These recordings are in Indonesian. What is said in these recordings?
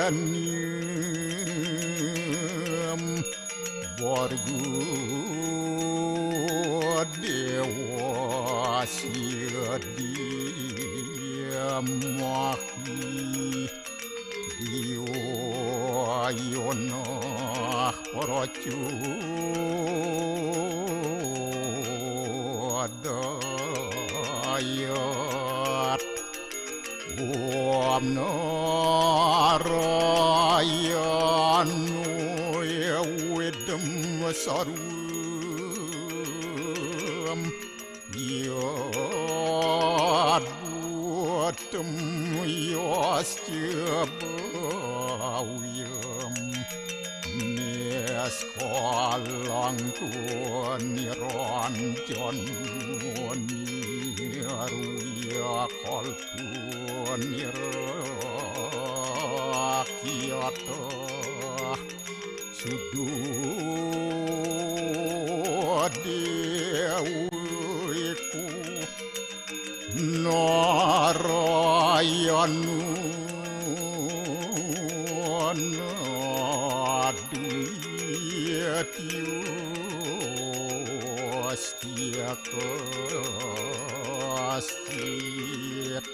Niem Borgu Dewa Siadiamahi Diwa Yonah Porocu Adayat Om Narayanu Yawidam Sarum Yad Buatam Yastyabawiyam Neskalang Niranjan Niruya Kalpun Nirakyata Sududewiku Narayanu Naduyatyu Astiakastit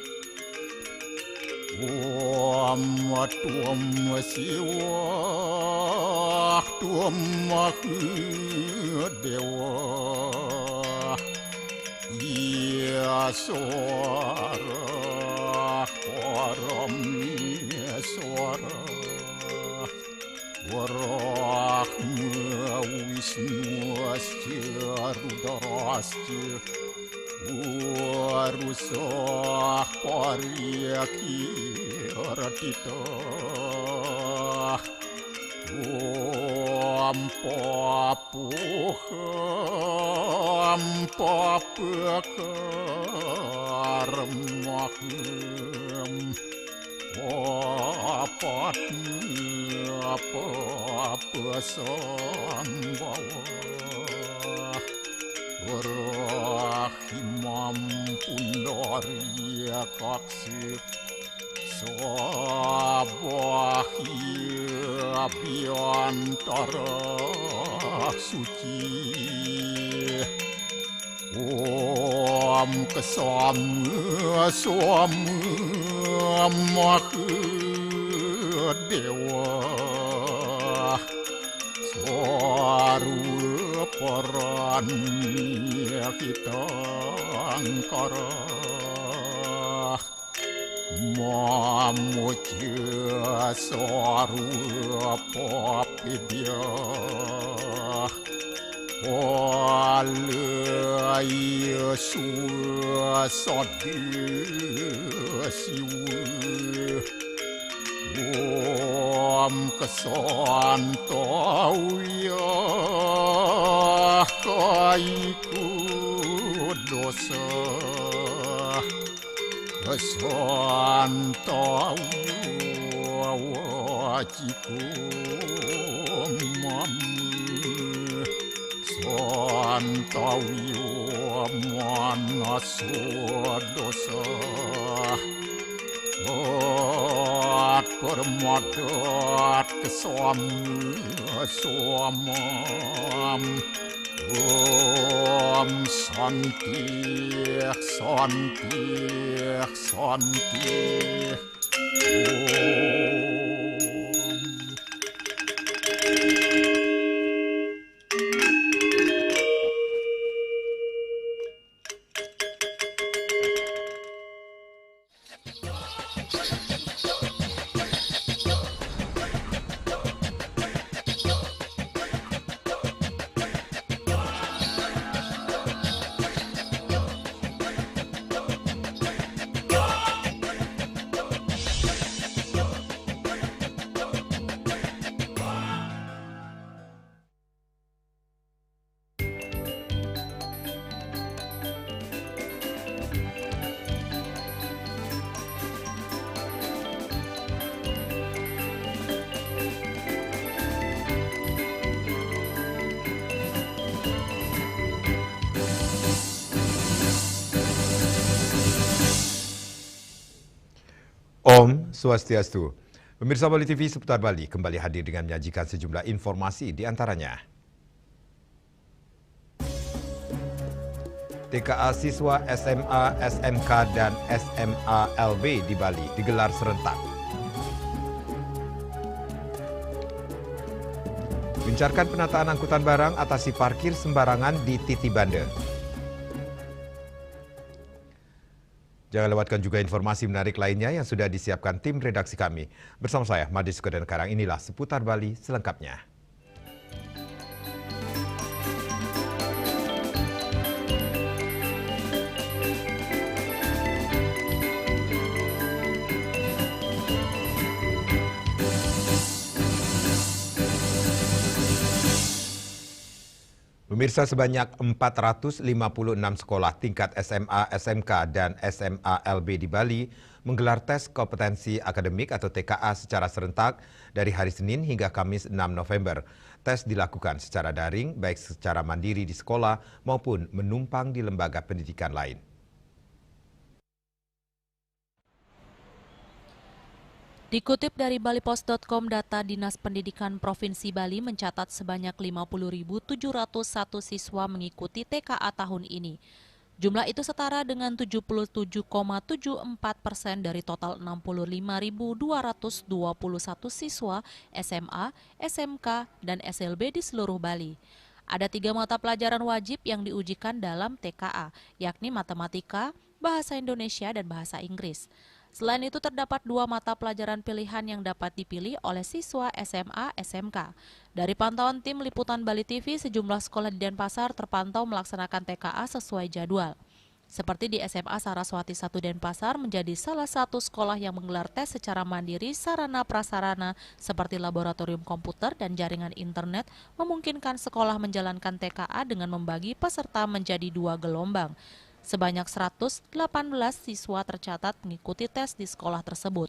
Om Tuam Siwa Tuam Dewa Yaswara Parameswara Warahma Wisnu Asya Rudrasya Warusah Paryakiratita Om Papuham Papakaramaham Papatnya Papasambhawa Rahimam Pundarya Kaksip Sabahya Abhyantara Suci Om Kesama Sama Mahadewa Swaru Paranya kita angkara Mamuja Swaru Papidya Walaya Suasadya Siwa Om Kesantawya Kaiku Dosa Kesantawya Wajiku Mami Santawya Manasa Dosa Permadat kesamam Om Santi Santi Santi Om Swastiastu. Pemirsa Bali TV seputar Bali kembali hadir dengan menyajikan sejumlah informasi di antaranya. TKA siswa SMA, SMK, dan SMA LB di Bali digelar serentak. Gencarkan penataan angkutan barang, atasi parkir sembarangan di Titibande. Jangan lewatkan juga informasi menarik lainnya yang sudah disiapkan tim redaksi kami. Bersama saya, Madi Sukodan Karang, inilah seputar Bali selengkapnya. Pemirsa, sebanyak 456 sekolah tingkat SMA, SMK, dan SMA LB di Bali menggelar tes kompetensi akademik atau TKA secara serentak dari hari Senin hingga Kamis 6 November. Tes dilakukan secara daring, baik secara mandiri di sekolah maupun menumpang di lembaga pendidikan lain. Dikutip dari balipos.com, data Dinas Pendidikan Provinsi Bali mencatat sebanyak 50.701 siswa mengikuti TKA tahun ini. Jumlah itu setara dengan 77,74% dari total 65.221 siswa SMA, SMK, dan SLB di seluruh Bali. Ada 3 mata pelajaran wajib yang diujikan dalam TKA, yakni matematika, bahasa Indonesia, dan bahasa Inggris. Selain itu terdapat 2 mata pelajaran pilihan yang dapat dipilih oleh siswa SMA, SMK. Dari pantauan tim Liputan Bali TV, sejumlah sekolah di Denpasar terpantau melaksanakan TKA sesuai jadwal. Seperti di SMA Saraswati 1 Denpasar menjadi salah satu sekolah yang menggelar tes secara mandiri sarana prasarana seperti laboratorium komputer dan jaringan internet memungkinkan sekolah menjalankan TKA dengan membagi peserta menjadi 2 gelombang. Sebanyak 118 siswa tercatat mengikuti tes di sekolah tersebut.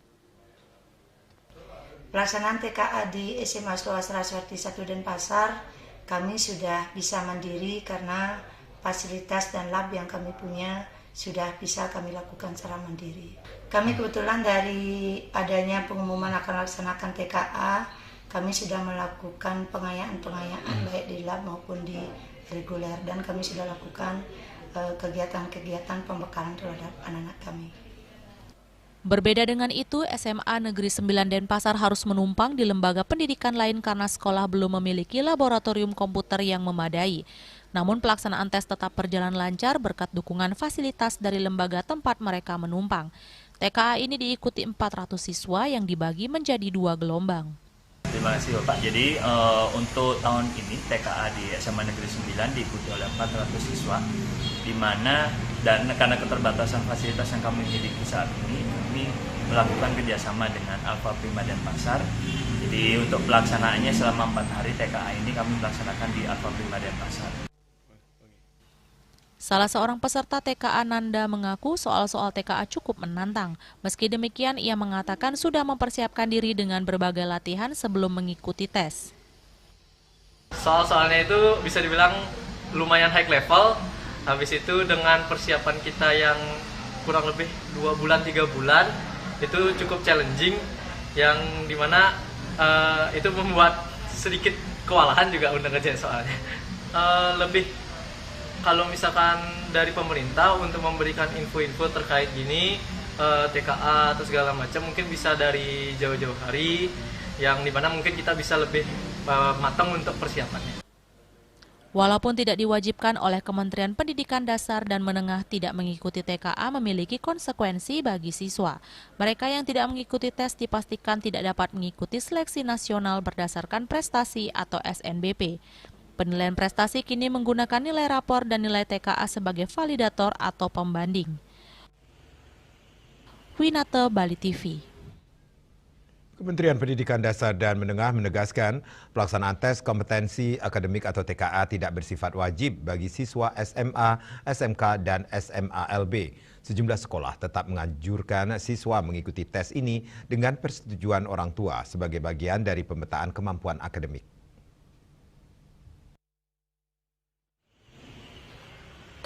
Pelaksanaan TKA di SMA Saraswati 1 Denpasar, kami sudah bisa mandiri karena fasilitas dan lab yang kami punya sudah bisa kami lakukan secara mandiri. Kami kebetulan dari adanya pengumuman akan melaksanakan TKA, kami sudah melakukan pengayaan baik di lab maupun di reguler, dan kami sudah lakukan kegiatan-kegiatan pembekalan terhadap anak-anak kami. Berbeda dengan itu, SMA Negeri 9 Denpasar harus menumpang di lembaga pendidikan lain karena sekolah belum memiliki laboratorium komputer yang memadai. Namun pelaksanaan tes tetap berjalan lancar berkat dukungan fasilitas dari lembaga tempat mereka menumpang. TKA ini diikuti 400 siswa yang dibagi menjadi 2 gelombang. Terima kasih Bapak. Jadi untuk tahun ini TKA di SMA Negeri 9 diikuti oleh 400 siswa, di mana dan karena keterbatasan fasilitas yang kami miliki saat ini, kami melakukan kerjasama dengan Alfa Prima Denpasar. Jadi untuk pelaksanaannya selama 4 hari TKA ini kami melaksanakan di Alfa Prima Denpasar. Salah seorang peserta TKA, Nanda, mengaku soal-soal TKA cukup menantang. Meski demikian, ia mengatakan sudah mempersiapkan diri dengan berbagai latihan sebelum mengikuti tes. Soal-soalnya itu bisa dibilang lumayan high level. Habis itu dengan persiapan kita yang kurang lebih 2 bulan, 3 bulan, itu cukup challenging. Yang dimana itu membuat sedikit kewalahan juga untuk ngerjain soalnya. Lebih kalau misalkan dari pemerintah untuk memberikan info-info terkait gini, TKA atau segala macam, mungkin bisa dari jauh-jauh hari, yang dimana mungkin kita bisa lebih matang untuk persiapannya. Walaupun tidak diwajibkan oleh Kementerian Pendidikan Dasar dan Menengah, tidak mengikuti TKA memiliki konsekuensi bagi siswa. Mereka yang tidak mengikuti tes dipastikan tidak dapat mengikuti seleksi nasional berdasarkan prestasi atau SNBP. Penilaian prestasi kini menggunakan nilai rapor dan nilai TKA sebagai validator atau pembanding. Winata, Bali TV. Kementerian Pendidikan Dasar dan Menengah menegaskan pelaksanaan tes kompetensi akademik atau TKA tidak bersifat wajib bagi siswa SMA, SMK, dan SMA LB. Sejumlah sekolah tetap menganjurkan siswa mengikuti tes ini dengan persetujuan orang tua sebagai bagian dari pemetaan kemampuan akademik.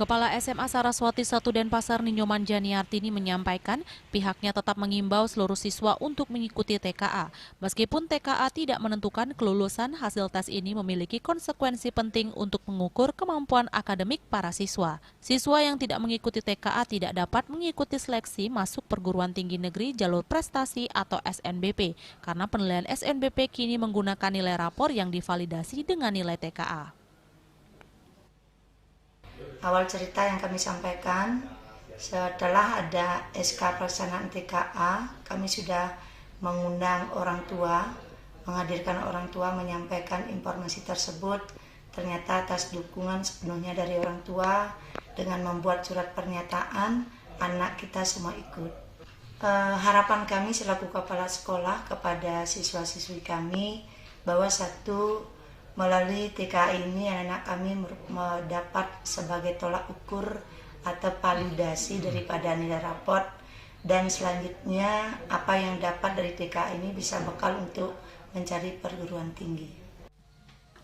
Kepala SMA Saraswati 1 Denpasar Ninyoman Janiartini menyampaikan pihaknya tetap mengimbau seluruh siswa untuk mengikuti TKA. Meskipun TKA tidak menentukan kelulusan, hasil tes ini memiliki konsekuensi penting untuk mengukur kemampuan akademik para siswa. Siswa yang tidak mengikuti TKA tidak dapat mengikuti seleksi masuk perguruan tinggi negeri jalur prestasi atau SNBP, karena penilaian SNBP kini menggunakan nilai rapor yang divalidasi dengan nilai TKA. Awal cerita yang kami sampaikan, setelah ada SK pelaksanaan TKA, kami sudah mengundang orang tua, menghadirkan orang tua menyampaikan informasi tersebut. Ternyata atas dukungan sepenuhnya dari orang tua, dengan membuat surat pernyataan, anak kita semua ikut. Harapan kami selaku kepala sekolah kepada siswa-siswi kami, bahwa satu, melalui TKA ini anak-anak kami mendapat sebagai tolak ukur atau validasi daripada nilai raport, dan selanjutnya apa yang dapat dari TKA ini bisa bekal untuk mencari perguruan tinggi.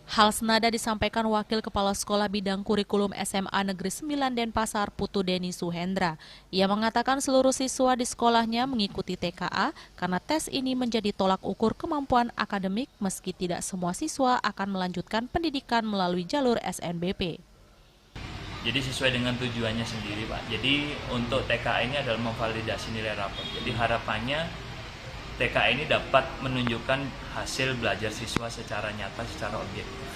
Hal senada disampaikan Wakil Kepala Sekolah Bidang Kurikulum SMA Negeri 9 Denpasar, Putu Deni Suhendra. Ia mengatakan seluruh siswa di sekolahnya mengikuti TKA karena tes ini menjadi tolak ukur kemampuan akademik meski tidak semua siswa akan melanjutkan pendidikan melalui jalur SNBP. Jadi sesuai dengan tujuannya sendiri, Pak. Jadi untuk TKA ini adalah memvalidasi nilai rapor. Jadi harapannya TKA ini dapat menunjukkan hasil belajar siswa secara nyata, secara objektif.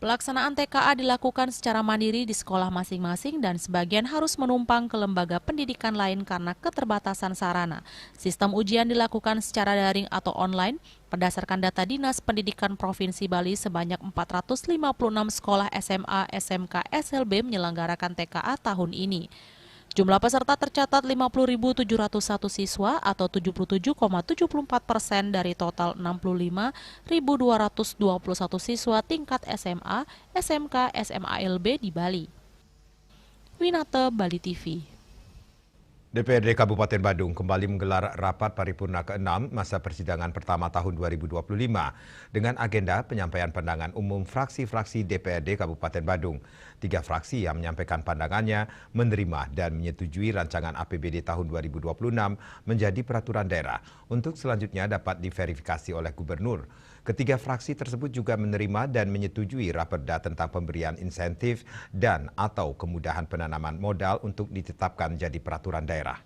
Pelaksanaan TKA dilakukan secara mandiri di sekolah masing-masing dan sebagian harus menumpang ke lembaga pendidikan lain karena keterbatasan sarana. Sistem ujian dilakukan secara daring atau online. Berdasarkan data Dinas Pendidikan Provinsi Bali, sebanyak 456 sekolah SMA, SMK, SLB menyelenggarakan TKA tahun ini. Jumlah peserta tercatat 50.701 siswa atau 77,74% dari total 65.221 siswa tingkat SMA, SMK, SMA-LB di Bali. Winata, Bali TV. DPRD Kabupaten Badung kembali menggelar rapat paripurna ke-6 masa persidangan pertama tahun 2025 dengan agenda penyampaian pandangan umum fraksi-fraksi DPRD Kabupaten Badung. 3 fraksi yang menyampaikan pandangannya menerima dan menyetujui rancangan APBD tahun 2026 menjadi peraturan daerah untuk selanjutnya dapat diverifikasi oleh Gubernur. Ketiga fraksi tersebut juga menerima dan menyetujui raperda tentang pemberian insentif dan atau kemudahan penanaman modal untuk ditetapkan jadi peraturan daerah.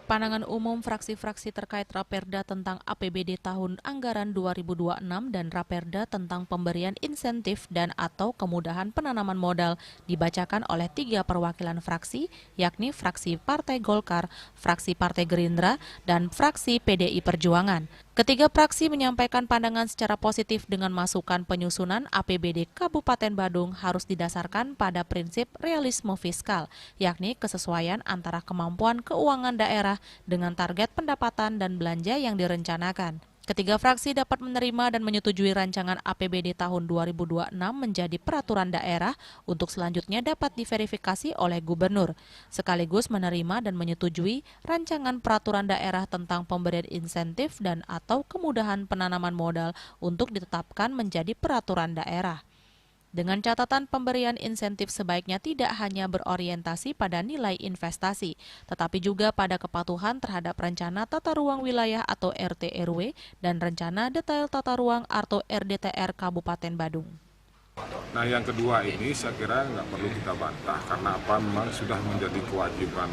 Pandangan umum fraksi-fraksi terkait raperda tentang APBD tahun anggaran 2026 dan raperda tentang pemberian insentif dan atau kemudahan penanaman modal dibacakan oleh 3 perwakilan fraksi, yakni fraksi Partai Golkar, fraksi Partai Gerindra, dan fraksi PDI Perjuangan. Ketiga fraksi menyampaikan pandangan secara positif dengan masukan penyusunan APBD Kabupaten Badung harus didasarkan pada prinsip realisme fiskal, yakni kesesuaian antara kemampuan keuangan daerah dengan target pendapatan dan belanja yang direncanakan. Ketiga fraksi dapat menerima dan menyetujui rancangan APBD tahun 2026 menjadi peraturan daerah untuk selanjutnya dapat diverifikasi oleh Gubernur, sekaligus menerima dan menyetujui rancangan peraturan daerah tentang pemberian insentif dan atau kemudahan penanaman modal untuk ditetapkan menjadi peraturan daerah. Dengan catatan pemberian insentif sebaiknya tidak hanya berorientasi pada nilai investasi, tetapi juga pada kepatuhan terhadap rencana tata ruang wilayah atau RT/RW dan rencana detail tata ruang atau RDTR Kabupaten Badung. Nah, yang kedua ini saya kira nggak perlu kita bantah karena apa, memang sudah menjadi kewajiban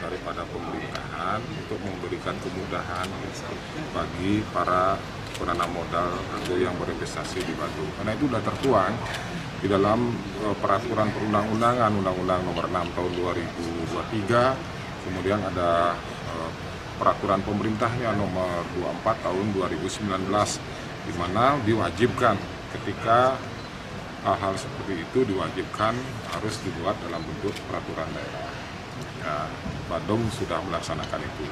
daripada pemerintahan untuk memberikan kemudahan bagi para penanam modal atau yang berinvestasi di Badung. Karena itu sudah tertuang di dalam peraturan perundang-undangan, Undang-Undang Nomor 6 Tahun 2023, kemudian ada peraturan pemerintahnya Nomor 24 Tahun 2019, di mana diwajibkan ketika hal-hal seperti itu diwajibkan harus dibuat dalam bentuk peraturan daerah. Ya, Badung sudah melaksanakan itu.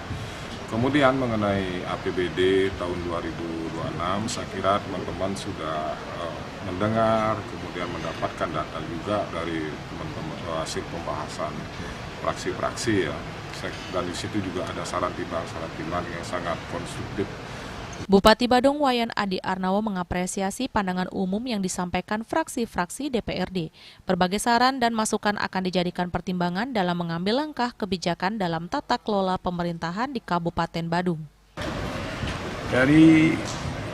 Kemudian mengenai APBD tahun 2026, saya kira teman-teman sudah mendengar, kemudian mendapatkan data juga dari teman-teman hasil pembahasan fraksi-fraksi ya. Dan di situ juga ada saran timbang yang sangat konstruktif Bupati Badung Wayan Adi Arnawo mengapresiasi pandangan umum yang disampaikan fraksi-fraksi DPRD. Berbagai saran dan masukan akan dijadikan pertimbangan dalam mengambil langkah kebijakan dalam tata kelola pemerintahan di Kabupaten Badung. Dari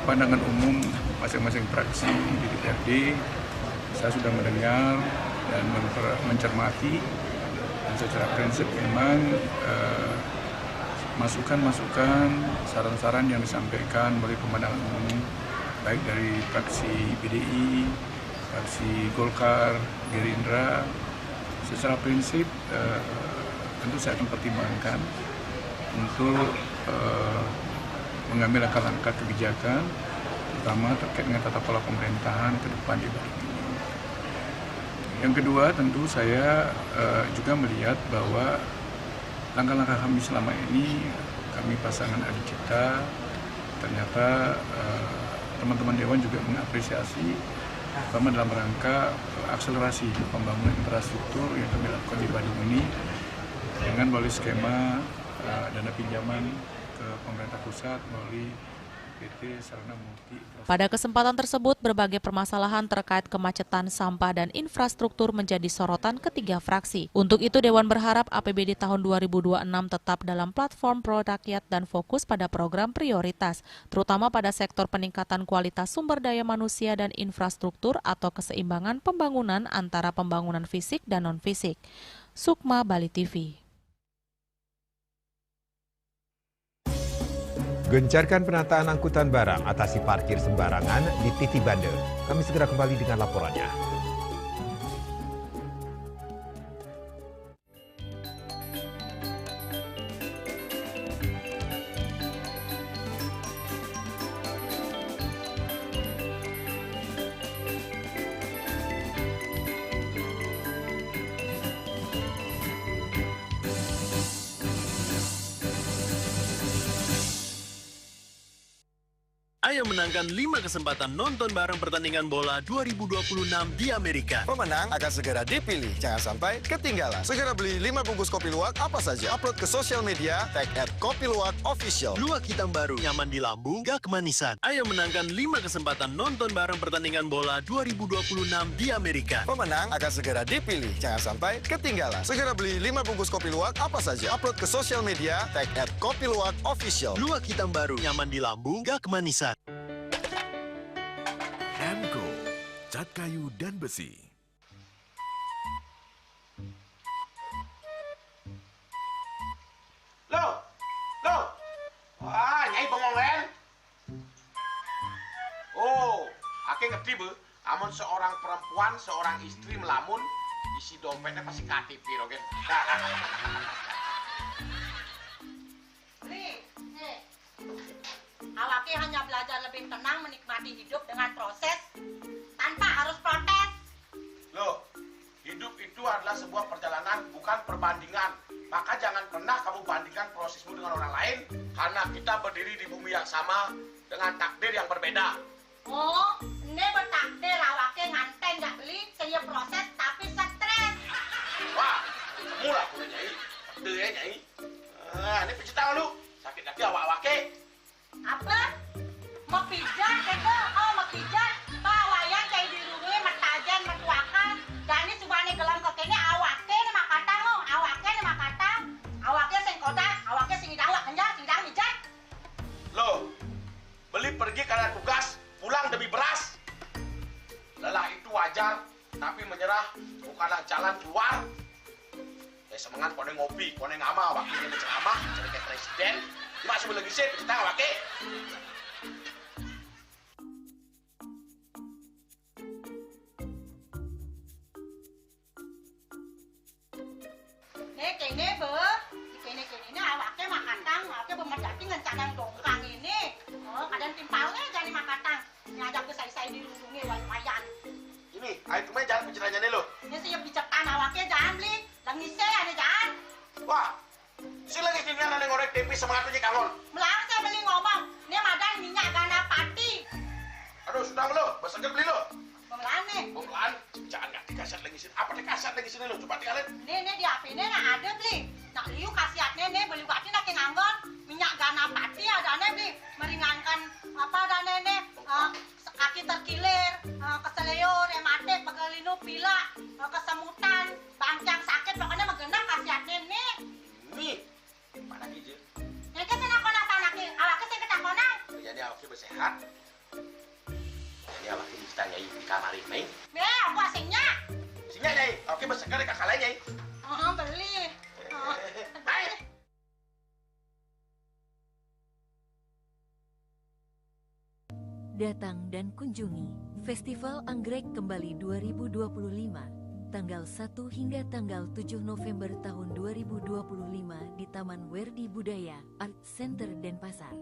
pandangan umum masing-masing fraksi di DPRD, saya sudah mendengar dan mencermati, dan secara prinsip memang masukan-masukan, saran-saran yang disampaikan oleh pandangan umum, baik dari fraksi PDI, fraksi Golkar, Gerindra, secara prinsip tentu saya akan pertimbangkan untuk mengambil langkah-langkah kebijakan, terutama terkait dengan tata kelola pemerintahan ke depan di Badung. Yang kedua, tentu saya juga melihat bahwa langkah-langkah kami selama ini, kami pasangan Adi Cipta, ternyata teman-teman Dewan juga mengapresiasi, terutama dalam rangka akselerasi pembangunan infrastruktur yang kami lakukan di Badung ini dengan melalui skema dana pinjaman ke pemerintah pusat melalui PT Sarana Multi. Pada kesempatan tersebut, berbagai permasalahan terkait kemacetan, sampah, dan infrastruktur menjadi sorotan ketiga fraksi. Untuk itu, Dewan berharap APBD tahun 2026 tetap dalam platform pro-rakyat dan fokus pada program prioritas, terutama pada sektor peningkatan kualitas sumber daya manusia dan infrastruktur atau keseimbangan pembangunan antara pembangunan fisik dan non-fisik. Sukma, Bali TV. Gencarkan penataan angkutan barang, atasi parkir sembarangan di titik bandar. Kami segera kembali dengan laporannya. Ayo menangkan 5 kesempatan nonton bareng pertandingan bola 2026 di Amerika. Pemenang akan segera dipilih. Jangan sampai ketinggalan. Segera beli 5 bungkus kopi luwak apa saja. Upload ke sosial media, tag @kopiluwakofficial. Luwak hitam baru, nyaman di lambung, gak kemanisan. Ayo menangkan 5 kesempatan nonton bareng pertandingan bola 2026 di Amerika. Pemenang akan segera dipilih. Jangan sampai ketinggalan. Segera beli 5 bungkus kopi luwak apa saja. Upload ke sosial media, tag @kopiluwakofficial. Luwak hitam baru, nyaman di lambung, gak kemanisan. Emco, cat kayu dan besi. Loh, wah, nyai bengong len. Oh, ake ngerti be, amun seorang perempuan, seorang istri melamun, isi dompetnya pasti KTP, Rogen. Awake hanya belajar lebih tenang menikmati hidup dengan proses tanpa harus protes. Loh, hidup itu adalah sebuah perjalanan, bukan perbandingan. Maka jangan pernah kamu bandingkan prosesmu dengan orang lain, karena kita berdiri di bumi yang sama dengan takdir yang berbeda. Oh, ini bertakdir awake nganten gak beli, saya proses tapi stres. Wah, mulai aku nyai, pede ya nyai. Ini pijit tangan lu, sakit lagi awak-awake. Apa? Mau pijat keke? Oh, mau pijat. Bawayan kayak dirungi, metajen, metuakan. Dan ini subane gelam kekene awake nih makata lo. Awake nih makata. Awake sing kodak, awake sing idawak kenjang, sing dang mijat. Loh, beli pergi karena tugas, pulang demi beras. Lelah itu wajar, tapi menyerah bukanlah jalan keluar. Semangat kone ngopi, kone ngama, wakilnya ceramah, jadi kayak presiden. Cuma sebelum lagi sih, kita nggak pakai. Kene be, kene ini awaknya makatang, awaknya bermedati dengan cadang dongkang ini. Oh, kadang timpalnya jadi makatang. Nyadap ke saya dirundungi wayan. Ini, ayo kemana jangan bicaranya nih lo. Ini siap bicetan awaknya jangan beli, lagi saya ada jangan. Wah, si lagi tinggal ada ngorek tempe semangatnya kangon. Melang saya beli ngomong, ini madan minyak gana pati. Aduh, sudah lo, besoknya beli lo. Pemelan nih. Pemelan, jangan nggak dikasih lagi sini. Apa dikasih lagi sini lo? Coba tinggalin. Ini di HP ini nah ada beli. Nak liu khasiatnya nih beli waktu nak nganggon minyak gana pati ada nih beli meringankan Datang dan kunjungi Festival Anggrek Kembali 2025, tanggal 1 hingga tanggal 7 November tahun 2025 di Taman Werdi Budaya Art Center Denpasar.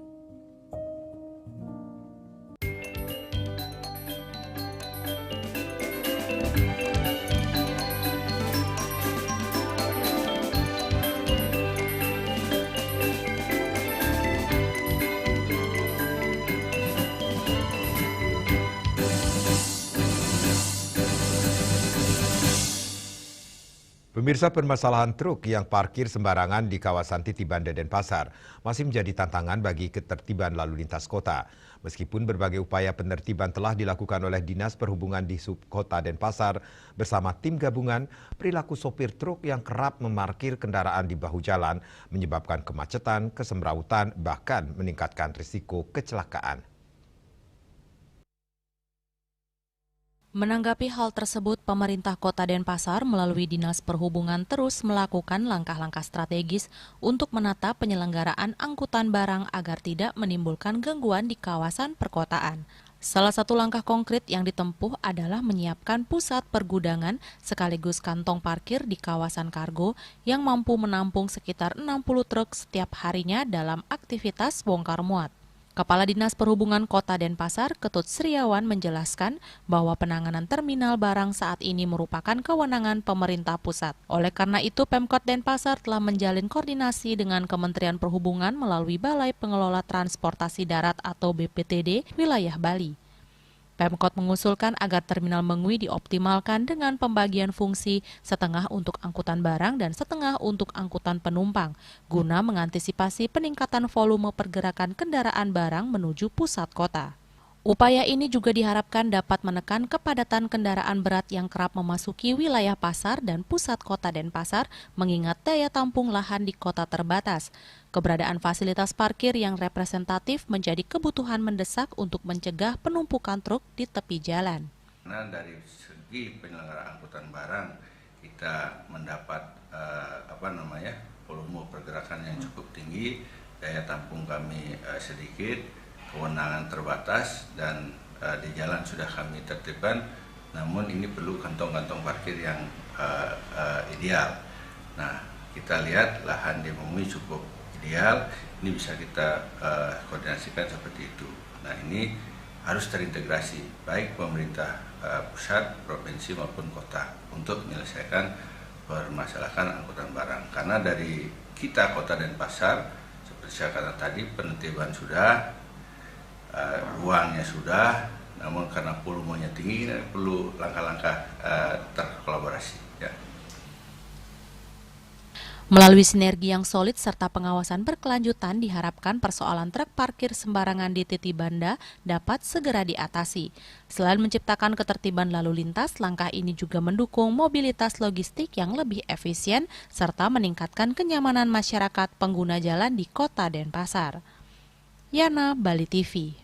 Pemirsa, permasalahan truk yang parkir sembarangan di kawasan Titibanda Denpasar masih menjadi tantangan bagi ketertiban lalu lintas kota. Meskipun berbagai upaya penertiban telah dilakukan oleh Dinas Perhubungan di Subkota Denpasar bersama tim gabungan, perilaku sopir truk yang kerap memarkir kendaraan di bahu jalan menyebabkan kemacetan, kesemrautan, bahkan meningkatkan risiko kecelakaan. Menanggapi hal tersebut, pemerintah Kota Denpasar melalui Dinas Perhubungan terus melakukan langkah-langkah strategis untuk menata penyelenggaraan angkutan barang agar tidak menimbulkan gangguan di kawasan perkotaan. Salah satu langkah konkret yang ditempuh adalah menyiapkan pusat pergudangan sekaligus kantong parkir di kawasan kargo yang mampu menampung sekitar 60 truk setiap harinya dalam aktivitas bongkar muat. Kepala Dinas Perhubungan Kota Denpasar, Ketut Sriawan menjelaskan bahwa penanganan terminal barang saat ini merupakan kewenangan pemerintah pusat. Oleh karena itu, Pemkot Denpasar telah menjalin koordinasi dengan Kementerian Perhubungan melalui Balai Pengelola Transportasi Darat atau BPTD wilayah Bali. Pemkot mengusulkan agar terminal Mengwi dioptimalkan dengan pembagian fungsi setengah untuk angkutan barang dan setengah untuk angkutan penumpang, guna mengantisipasi peningkatan volume pergerakan kendaraan barang menuju pusat kota. Upaya ini juga diharapkan dapat menekan kepadatan kendaraan berat yang kerap memasuki wilayah pasar dan pusat kota Denpasar, mengingat daya tampung lahan di kota terbatas. Keberadaan fasilitas parkir yang representatif menjadi kebutuhan mendesak untuk mencegah penumpukan truk di tepi jalan. Karena dari segi penyelenggaraan angkutan barang, kita mendapat volume pergerakan yang cukup tinggi, daya tampung kami sedikit, kewenangan terbatas, dan di jalan sudah kami tertibkan, namun ini perlu kantong-kantong parkir yang ideal. Nah, kita lihat lahan di Mengwi cukup ideal, ini bisa kita koordinasikan seperti itu. Nah, ini harus terintegrasi, baik pemerintah pusat, provinsi maupun kota, untuk menyelesaikan permasalahan angkutan barang. Karena dari kita Kota Denpasar, seperti saya katakan tadi, penertiban sudah, uangnya sudah, namun karena volumenya tinggi perlu langkah-langkah terkolaborasi. Ya. Melalui sinergi yang solid serta pengawasan berkelanjutan, diharapkan persoalan truk parkir sembarangan di Titibanda dapat segera diatasi. Selain menciptakan ketertiban lalu lintas, langkah ini juga mendukung mobilitas logistik yang lebih efisien serta meningkatkan kenyamanan masyarakat pengguna jalan di Kota Denpasar. Yana, Bali TV.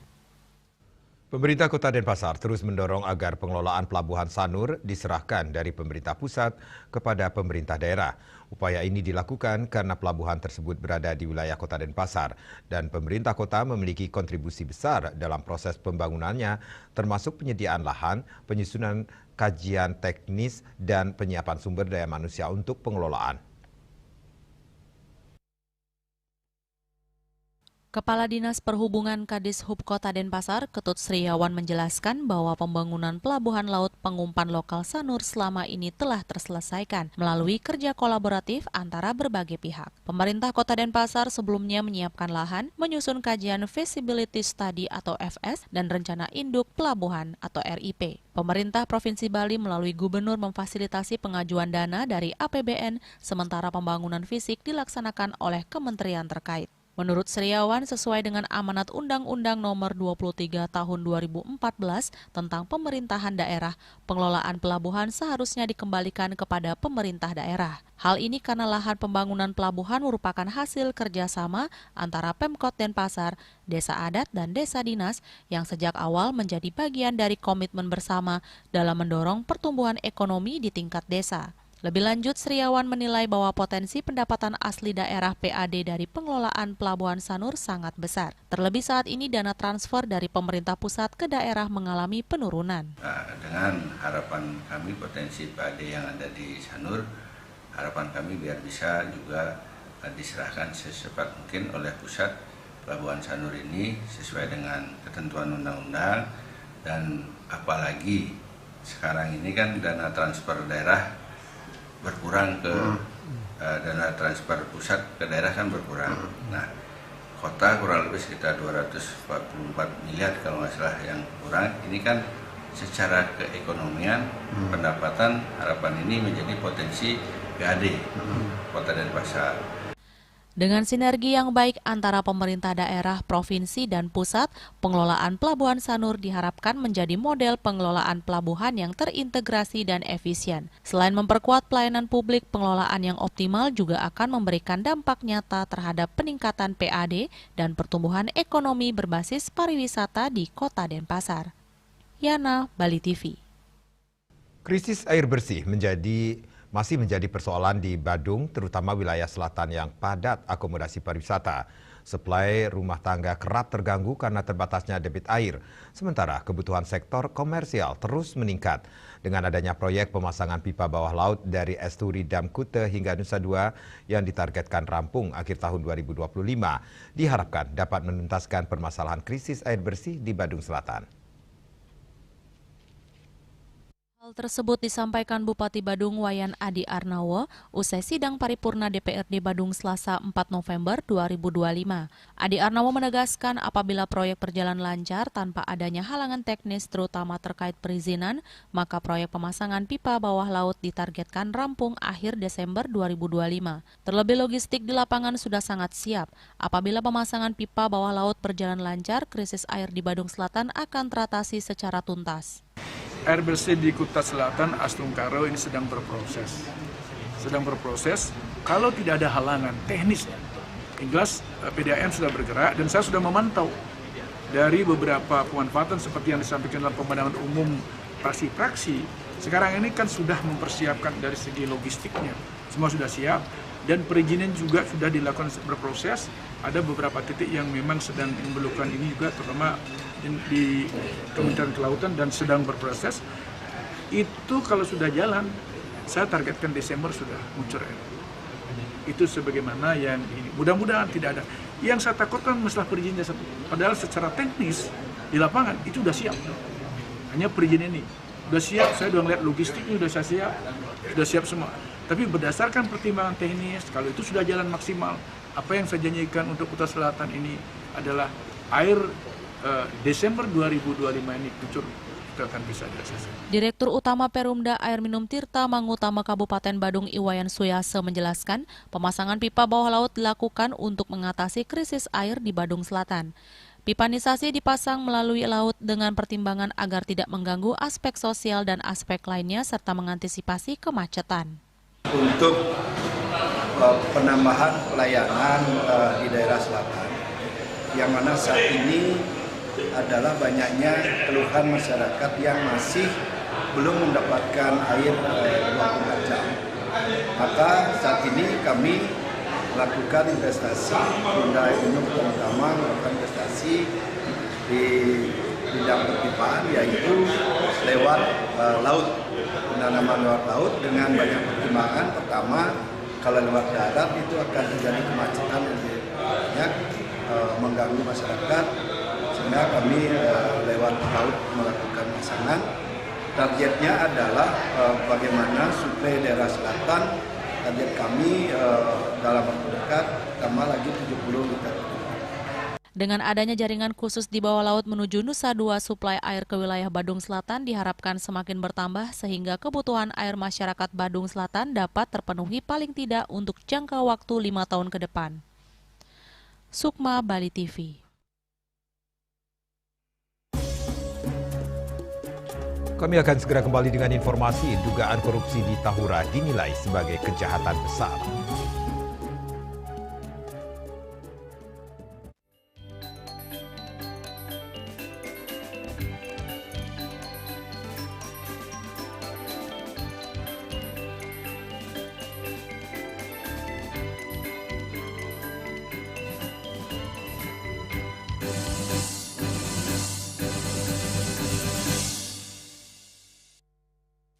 Pemerintah Kota Denpasar terus mendorong agar pengelolaan Pelabuhan Sanur diserahkan dari pemerintah pusat kepada pemerintah daerah. Upaya ini dilakukan karena pelabuhan tersebut berada di wilayah Kota Denpasar dan pemerintah kota memiliki kontribusi besar dalam proses pembangunannya, termasuk penyediaan lahan, penyusunan kajian teknis, dan penyiapan sumber daya manusia untuk pengelolaan. Kepala Dinas Perhubungan Kadishub Kota Denpasar, Ketut Sriawan menjelaskan bahwa pembangunan pelabuhan laut pengumpan lokal Sanur selama ini telah terselesaikan melalui kerja kolaboratif antara berbagai pihak. Pemerintah Kota Denpasar sebelumnya menyiapkan lahan, menyusun kajian Feasibility Study atau FS dan rencana induk pelabuhan atau RIP. Pemerintah Provinsi Bali melalui gubernur memfasilitasi pengajuan dana dari APBN, sementara pembangunan fisik dilaksanakan oleh kementerian terkait. Menurut Sriawan, sesuai dengan amanat Undang-Undang Nomor 23 Tahun 2014 tentang pemerintahan daerah, pengelolaan pelabuhan seharusnya dikembalikan kepada pemerintah daerah. Hal ini karena lahan pembangunan pelabuhan merupakan hasil kerjasama antara Pemkot Denpasar, Desa Adat, dan Desa Dinas yang sejak awal menjadi bagian dari komitmen bersama dalam mendorong pertumbuhan ekonomi di tingkat desa. Lebih lanjut, Sriawan menilai bahwa potensi pendapatan asli daerah PAD dari pengelolaan Pelabuhan Sanur sangat besar. Terlebih saat ini dana transfer dari pemerintah pusat ke daerah mengalami penurunan. Dengan harapan kami potensi PAD yang ada di Sanur, harapan kami biar bisa juga diserahkan secepat mungkin oleh pusat Pelabuhan Sanur ini sesuai dengan ketentuan undang-undang, dan apalagi sekarang ini kan dana transfer daerah berkurang ke dana transfer pusat ke daerah kan berkurang. Nah, kota kurang lebih sekitar 244 miliar kalau nggak salah yang kurang. Ini kan secara keekonomian pendapatan harapan ini menjadi potensi PAD Kota Denpasar. Dengan sinergi yang baik antara pemerintah daerah, provinsi, dan pusat, pengelolaan Pelabuhan Sanur diharapkan menjadi model pengelolaan pelabuhan yang terintegrasi dan efisien. Selain memperkuat pelayanan publik, pengelolaan yang optimal juga akan memberikan dampak nyata terhadap peningkatan PAD dan pertumbuhan ekonomi berbasis pariwisata di Kota Denpasar. Yana, Bali TV. Krisis air bersih masih menjadi persoalan di Badung, terutama wilayah selatan yang padat akomodasi pariwisata. Suplai rumah tangga kerap terganggu karena terbatasnya debit air. Sementara kebutuhan sektor komersial terus meningkat. Dengan adanya proyek pemasangan pipa bawah laut dari Esturi Dam Kute hingga Nusa Dua yang ditargetkan rampung akhir tahun 2025, diharapkan dapat menuntaskan permasalahan krisis air bersih di Badung Selatan. Hal tersebut disampaikan Bupati Badung Wayan Adi Arnawo usai sidang paripurna DPRD Badung Selasa 4 November 2025. Adi Arnawo menegaskan apabila proyek berjalan lancar tanpa adanya halangan teknis terutama terkait perizinan, maka proyek pemasangan pipa bawah laut ditargetkan rampung akhir Desember 2025. Terlebih logistik di lapangan sudah sangat siap. Apabila pemasangan pipa bawah laut berjalan lancar, krisis air di Badung Selatan akan teratasi secara tuntas. Air bersih di Kuta Selatan, Astungkaro ini sedang berproses. Kalau tidak ada halangan teknis, yang jelas PDAM sudah bergerak dan saya sudah memantau dari beberapa pemanfaatan seperti yang disampaikan dalam pemandangan umum praksi-praksi. Sekarang ini kan sudah mempersiapkan dari segi logistiknya, semua sudah siap dan perizinan juga sudah dilakukan berproses. Ada beberapa titik yang memang sedang memerlukan ini juga, terutama di Kementerian Kelautan dan sedang berproses. Itu kalau sudah jalan, saya targetkan Desember sudah muncul air. Itu sebagaimana yang ini. Mudah-mudahan tidak ada. Yang saya takutkan masalah perizinan satu. Padahal secara teknis di lapangan itu sudah siap. Hanya perizinan ini sudah siap. Saya sudah melihat logistiknya sudah siap semua. Tapi berdasarkan pertimbangan teknis, kalau itu sudah jalan maksimal, apa yang saya janjikan untuk Kuta Selatan ini adalah air Desember 2025 ini kucur, itu akan bisa diakses. Direktur Utama Perumda Air Minum Tirta Mangutama Kabupaten Badung Iwayan Suyase menjelaskan, pemasangan pipa bawah laut dilakukan untuk mengatasi krisis air di Badung Selatan. Pipanisasi dipasang melalui laut dengan pertimbangan agar tidak mengganggu aspek sosial dan aspek lainnya serta mengantisipasi kemacetan. Untuk penambahan pelayanan di daerah selatan, yang mana saat ini adalah banyaknya keluhan masyarakat yang masih belum mendapatkan air 24 jam. Maka saat ini kami melakukan investasi, Perumda Air Minum terutama melakukan investasi di bidang perpipaan, yaitu lewat laut, penanaman lewat laut dengan banyak pertimbangan. Pertama, kalau lewat darat itu akan terjadi kemacetan yang banyak, mengganggu masyarakat, sehingga kami lewat laut melakukan pasangan. Targetnya adalah bagaimana suplai daerah selatan. Target kami dalam waktu dekat tambah lagi 70 liter. Dengan adanya jaringan khusus di bawah laut menuju Nusa Dua, suplai air ke wilayah Badung Selatan diharapkan semakin bertambah sehingga kebutuhan air masyarakat Badung Selatan dapat terpenuhi paling tidak untuk jangka waktu 5 tahun ke depan. Sukma, Bali TV. Kami akan segera kembali dengan informasi dugaan korupsi di Tahura dinilai sebagai kejahatan besar.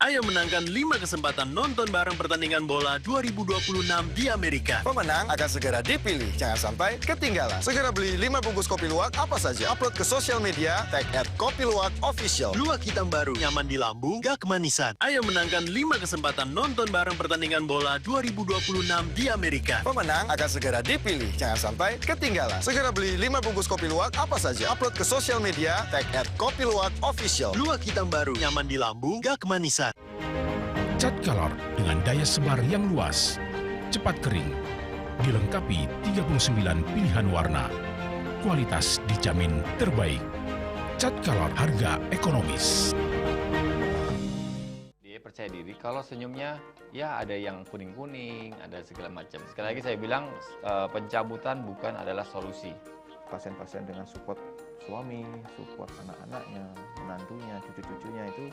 Ayo menangkan 5 kesempatan nonton bareng pertandingan bola 2026 di Amerika. Pemenang akan segera dipilih. Jangan sampai ketinggalan. Segera beli 5 bungkus kopi luwak apa saja. Upload ke sosial media, tag @kopiluwakofficial. Luwak hitam baru, nyaman di lambung, gak kemanisan. Ayo menangkan 5 kesempatan nonton bareng pertandingan bola 2026 di Amerika. Pemenang akan segera dipilih. Jangan sampai ketinggalan. Segera beli 5 bungkus kopi luwak apa saja. Upload ke sosial media, tag @kopiluwakofficial. Luwak hitam baru, nyaman di lambung, gak kemanisan. Cat Color dengan daya sebar yang luas, cepat kering, dilengkapi 39 pilihan warna. Kualitas dijamin terbaik. Cat Color, harga ekonomis. Dia percaya diri kalau senyumnya ya ada yang kuning-kuning, ada segala macam. Sekali lagi saya bilang pencabutan bukan adalah solusi. Pasien-pasien dengan support suami, support anak-anaknya, menantunya, cucu-cucunya itu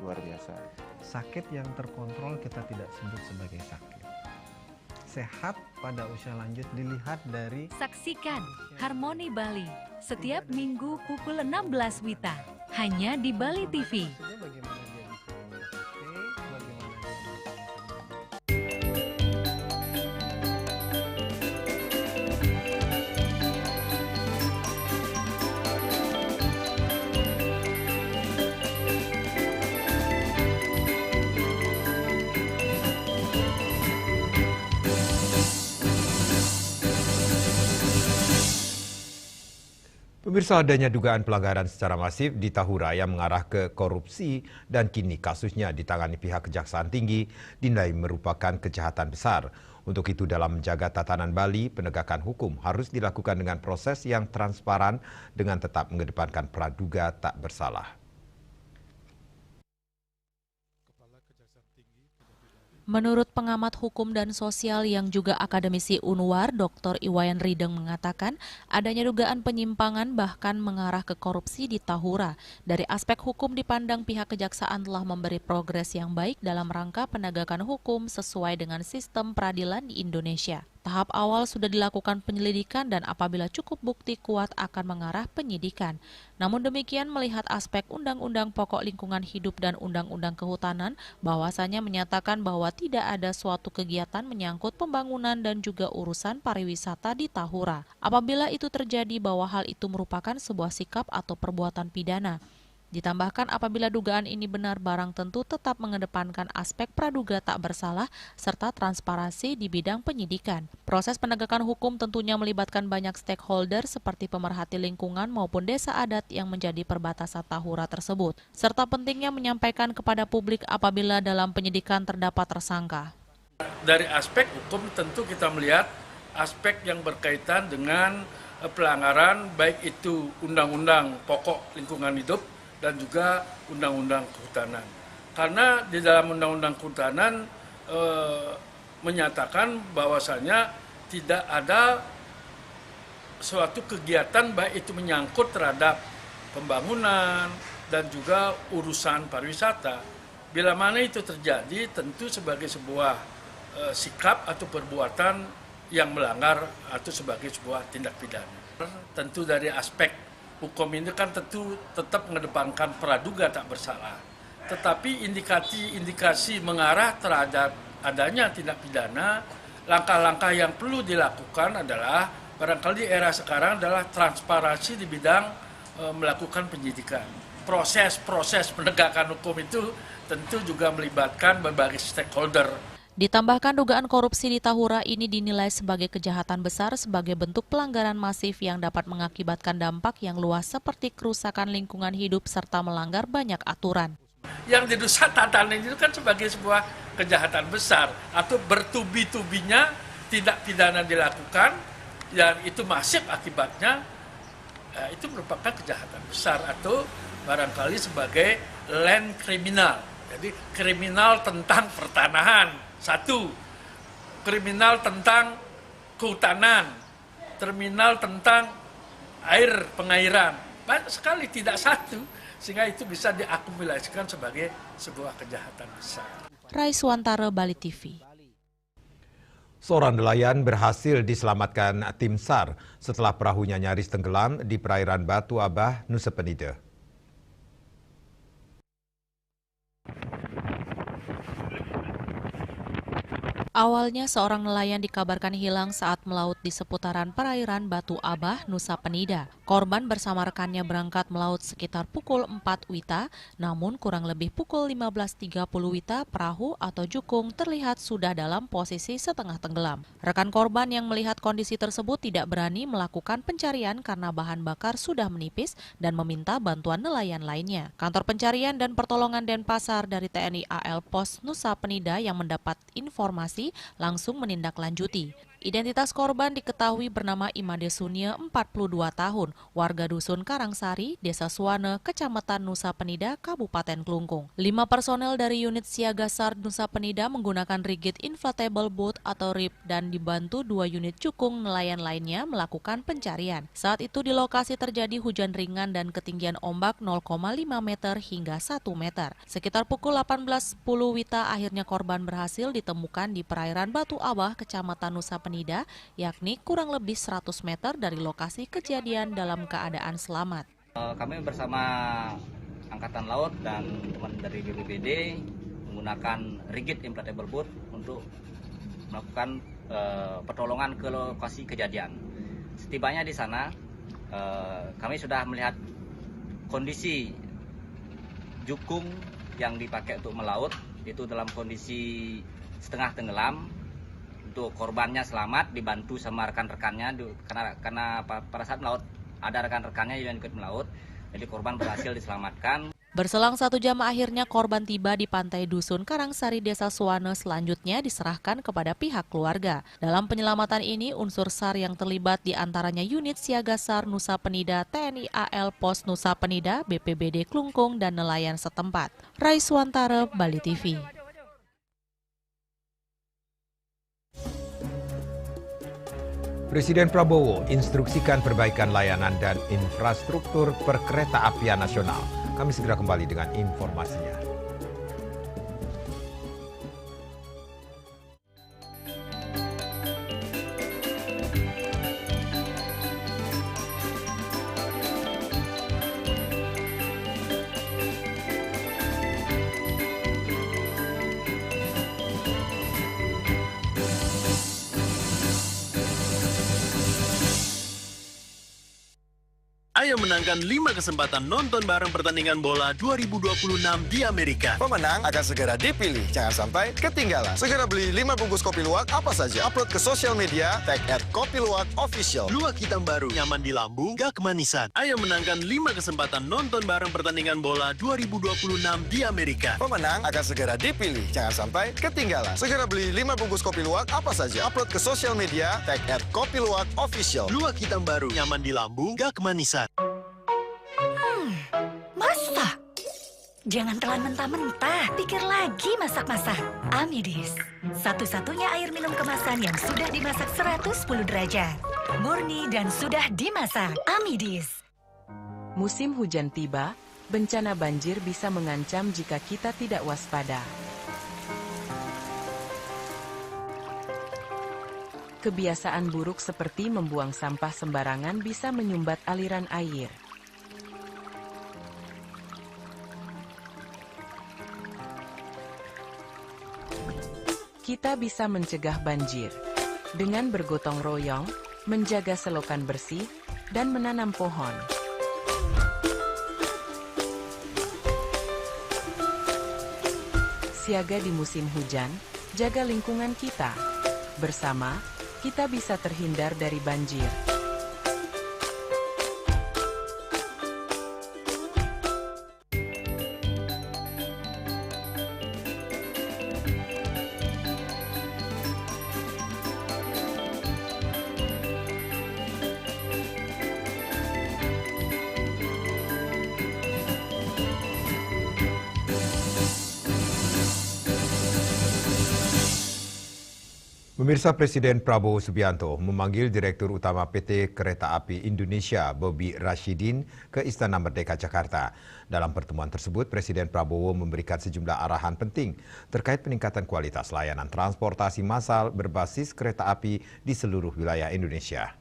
luar biasa. Sakit yang terkontrol kita tidak sebut sebagai sakit. Sehat pada usia lanjut dilihat dari... Saksikan Harmoni Bali setiap minggu pukul 16 WITA hanya di Bali TV. Pemirsa, adanya dugaan pelanggaran secara masif di Tahura yang mengarah ke korupsi dan kini kasusnya ditangani pihak Kejaksaan Tinggi dinilai merupakan kejahatan besar. Untuk itu dalam menjaga tatanan Bali, penegakan hukum harus dilakukan dengan proses yang transparan dengan tetap mengedepankan praduga tak bersalah. Menurut pengamat hukum dan sosial yang juga akademisi Unwar, Dr. Iwayan Rideng mengatakan adanya dugaan penyimpangan bahkan mengarah ke korupsi di Tahura. Dari aspek hukum dipandang pihak kejaksaan telah memberi progres yang baik dalam rangka penegakan hukum sesuai dengan sistem peradilan di Indonesia. Tahap awal sudah dilakukan penyelidikan dan apabila cukup bukti kuat akan mengarah penyidikan. Namun demikian melihat aspek Undang-Undang Pokok Lingkungan Hidup dan Undang-Undang Kehutanan, bahwasanya menyatakan bahwa tidak ada suatu kegiatan menyangkut pembangunan dan juga urusan pariwisata di Tahura. Apabila itu terjadi bahwa hal itu merupakan sebuah sikap atau perbuatan pidana. Ditambahkan apabila dugaan ini benar, barang tentu tetap mengedepankan aspek praduga tak bersalah serta transparansi di bidang penyidikan. Proses penegakan hukum tentunya melibatkan banyak stakeholder seperti pemerhati lingkungan maupun desa adat yang menjadi perbatasan Tahura tersebut. Serta pentingnya menyampaikan kepada publik apabila dalam penyidikan terdapat tersangka. Dari aspek hukum tentu kita melihat aspek yang berkaitan dengan pelanggaran baik itu Undang-Undang Pokok Lingkungan Hidup dan juga Undang-Undang Kehutanan. Karena di dalam Undang-Undang Kehutanan menyatakan bahwasanya tidak ada suatu kegiatan baik itu menyangkut terhadap pembangunan dan juga urusan pariwisata. Bila mana itu terjadi tentu sebagai sebuah sikap atau perbuatan yang melanggar atau sebagai sebuah tindak pidana. Tentu dari aspek hukum ini kan tentu tetap mengedepankan praduga tak bersalah. Tetapi indikasi mengarah terhadap adanya tindak pidana, langkah-langkah yang perlu dilakukan adalah barangkali di era sekarang adalah transparansi di bidang melakukan penyidikan. Proses penegakan hukum itu tentu juga melibatkan berbagai stakeholder. Ditambahkan dugaan korupsi di Tahura ini dinilai sebagai kejahatan besar sebagai bentuk pelanggaran masif yang dapat mengakibatkan dampak yang luas seperti kerusakan lingkungan hidup serta melanggar banyak aturan. Yang di Nusa Tatanan itu kan sebagai sebuah kejahatan besar atau bertubi-tubinya tindak pidana dilakukan yang itu masif akibatnya, itu merupakan kejahatan besar atau barangkali sebagai land kriminal. Jadi kriminal tentang pertanahan. Satu, kriminal tentang kehutanan, kriminal tentang pengairan. Banyak sekali, tidak satu, sehingga itu bisa diakumulasikan sebagai sebuah kejahatan besar. Raiswantara, Bali TV. Seorang nelayan berhasil diselamatkan tim SAR setelah perahunya nyaris tenggelam di perairan Batu Abah, Nusa Penida. Awalnya seorang nelayan dikabarkan hilang saat melaut di seputaran perairan Batu Abah, Nusa Penida. Korban bersama rekannya berangkat melaut sekitar pukul 4 WITA, namun kurang lebih pukul 15.30 WITA perahu atau jukung terlihat sudah dalam posisi setengah tenggelam. Rekan korban yang melihat kondisi tersebut tidak berani melakukan pencarian karena bahan bakar sudah menipis dan meminta bantuan nelayan lainnya. Kantor Pencarian dan Pertolongan Denpasar dari TNI AL Pos Nusa Penida yang mendapat informasi langsung menindaklanjuti. Identitas korban diketahui bernama Imade Sunia, 42 tahun, warga Dusun Karangsari, Desa Suwane, Kecamatan Nusa Penida, Kabupaten Klungkung. 5 personel dari unit siaga SAR Nusa Penida menggunakan rigid inflatable boat atau RIB dan dibantu 2 unit cukung nelayan lainnya melakukan pencarian. Saat itu di lokasi terjadi hujan ringan dan ketinggian ombak 0,5 meter hingga 1 meter. Sekitar pukul 18.10 WITA akhirnya korban berhasil ditemukan di perairan Batu Abah, Kecamatan Nusa Penida, yakni kurang lebih 100 meter dari lokasi kejadian dalam keadaan selamat. Kami bersama Angkatan Laut dan teman dari BPBD menggunakan rigid inflatable boat untuk melakukan pertolongan ke lokasi kejadian. Setibanya di sana, kami sudah melihat kondisi jukung yang dipakai untuk melaut itu dalam kondisi setengah tenggelam. Untuk korbannya selamat, dibantu sama rekan-rekannya karena pada saat melaut ada rekan-rekannya yang ikut melaut, jadi korban berhasil diselamatkan. Berselang 1 jam akhirnya korban tiba di pantai Dusun Karangsari, Desa Suwane, selanjutnya diserahkan kepada pihak keluarga. Dalam penyelamatan ini unsur SAR yang terlibat diantaranya unit siaga SAR Nusa Penida, TNI AL Pos Nusa Penida, BPBD Klungkung, dan nelayan setempat. Raiswantara, Bali TV. Presiden Prabowo instruksikan perbaikan layanan dan infrastruktur perkeretaapian nasional. Kami segera kembali dengan informasinya. Ayo menangkan 5 kesempatan nonton bareng pertandingan bola 2026 di Amerika. Pemenang akan segera dipilih. Jangan sampai ketinggalan. Segera beli 5 bungkus kopi luwak apa saja. Upload ke sosial media, tag @kopiluwakofficial. Luwak hitam baru, nyaman di lambung, gak kemanisan. Ayo menangkan 5 kesempatan nonton bareng pertandingan bola 2026 di Amerika. Pemenang akan segera dipilih. Jangan sampai ketinggalan. Segera beli 5 bungkus kopi luwak apa saja. Upload ke sosial media, tag @kopiluwakofficial. Luwak hitam baru, nyaman di lambung, gak kemanisan. Masak? Jangan telan mentah-mentah. Pikir lagi masak-masak. Amidis, satu-satunya air minum kemasan yang sudah dimasak 110 derajat. Murni dan sudah dimasak. Amidis. Musim hujan tiba, bencana banjir bisa mengancam jika kita tidak waspada. Kebiasaan buruk seperti membuang sampah sembarangan bisa menyumbat aliran air. Kita bisa mencegah banjir dengan bergotong royong, menjaga selokan bersih, dan menanam pohon. Siaga di musim hujan, jaga lingkungan kita. Bersama, kita bisa terhindar dari banjir. Pemirsa, Presiden Prabowo Subianto memanggil Direktur Utama PT Kereta Api Indonesia, Bobi Rashidin, ke Istana Merdeka, Jakarta. Dalam pertemuan tersebut, Presiden Prabowo memberikan sejumlah arahan penting terkait peningkatan kualitas layanan transportasi massal berbasis kereta api di seluruh wilayah Indonesia.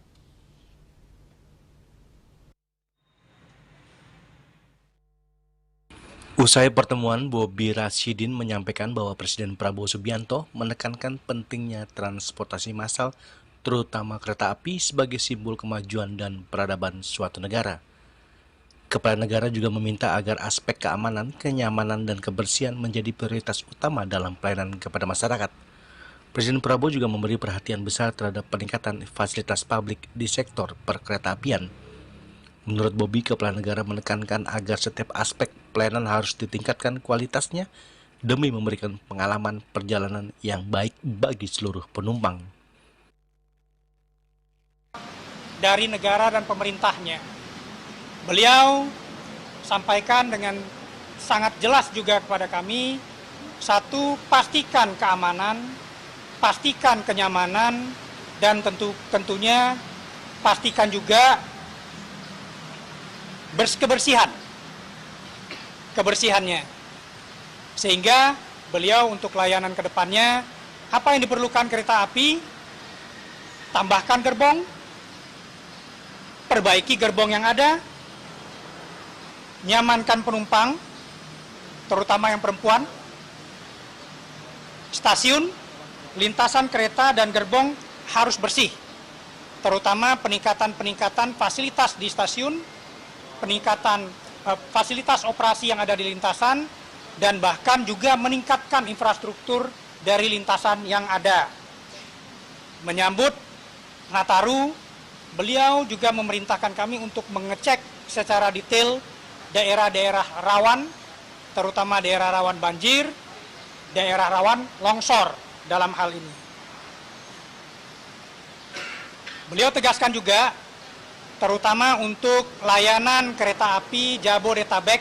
Usai pertemuan, Bobi Rashidin menyampaikan bahwa Presiden Prabowo Subianto menekankan pentingnya transportasi massal, terutama kereta api sebagai simbol kemajuan dan peradaban suatu negara. Kepala negara juga meminta agar aspek keamanan, kenyamanan, dan kebersihan menjadi prioritas utama dalam pelayanan kepada masyarakat. Presiden Prabowo juga memberi perhatian besar terhadap peningkatan fasilitas publik di sektor perkeretaapian. Menurut Bobi, Kepala Negara menekankan agar setiap aspek pelayanan harus ditingkatkan kualitasnya demi memberikan pengalaman perjalanan yang baik bagi seluruh penumpang. Dari negara dan pemerintahnya, beliau sampaikan dengan sangat jelas juga kepada kami, satu, pastikan keamanan, pastikan kenyamanan, dan tentunya pastikan juga kebersihannya. Sehingga beliau untuk layanan ke depannya, apa yang diperlukan kereta api, tambahkan gerbong, perbaiki gerbong yang ada, nyamankan penumpang, terutama yang perempuan, stasiun, lintasan kereta dan gerbong harus bersih, terutama peningkatan fasilitas di stasiun, peningkatan fasilitas operasi yang ada di lintasan, dan bahkan juga meningkatkan infrastruktur dari lintasan yang ada. Menyambut Nataru, beliau juga memerintahkan kami untuk mengecek secara detail daerah-daerah rawan, terutama daerah rawan banjir, daerah rawan longsor dalam hal ini. Beliau tegaskan juga, terutama untuk layanan kereta api Jabodetabek,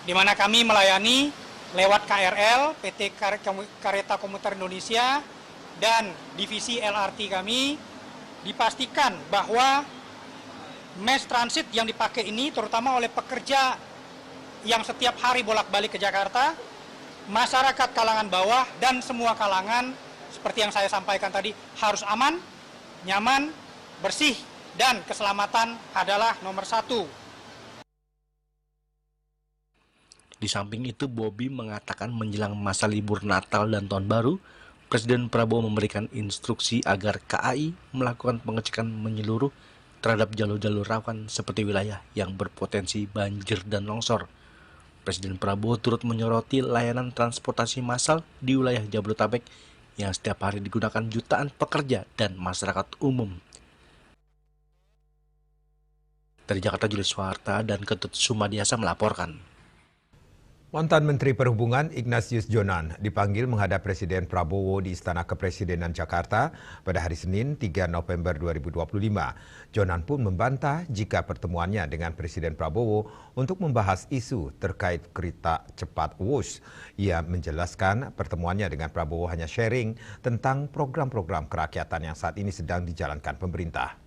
di mana kami melayani lewat KRL, PT Kereta Komuter Indonesia, dan divisi LRT kami, dipastikan bahwa mass transit yang dipakai ini, terutama oleh pekerja yang setiap hari bolak-balik ke Jakarta, masyarakat kalangan bawah, dan semua kalangan, seperti yang saya sampaikan tadi, harus aman, nyaman, bersih, dan keselamatan adalah nomor 1. Di samping itu, Bobi mengatakan menjelang masa libur Natal dan Tahun Baru, Presiden Prabowo memberikan instruksi agar KAI melakukan pengecekan menyeluruh terhadap jalur-jalur rawan seperti wilayah yang berpotensi banjir dan longsor. Presiden Prabowo turut menyoroti layanan transportasi massal di wilayah Jabodetabek yang setiap hari digunakan jutaan pekerja dan masyarakat umum. Dari Jakarta, Julius Suharta dan Ketut Sumadiasa melaporkan. Mantan Menteri Perhubungan Ignatius Jonan dipanggil menghadap Presiden Prabowo di Istana Kepresidenan Jakarta pada hari Senin 3 November 2025. Jonan pun membantah jika pertemuannya dengan Presiden Prabowo untuk membahas isu terkait kereta cepat Wush. Ia menjelaskan pertemuannya dengan Prabowo hanya sharing tentang program-program kerakyatan yang saat ini sedang dijalankan pemerintah.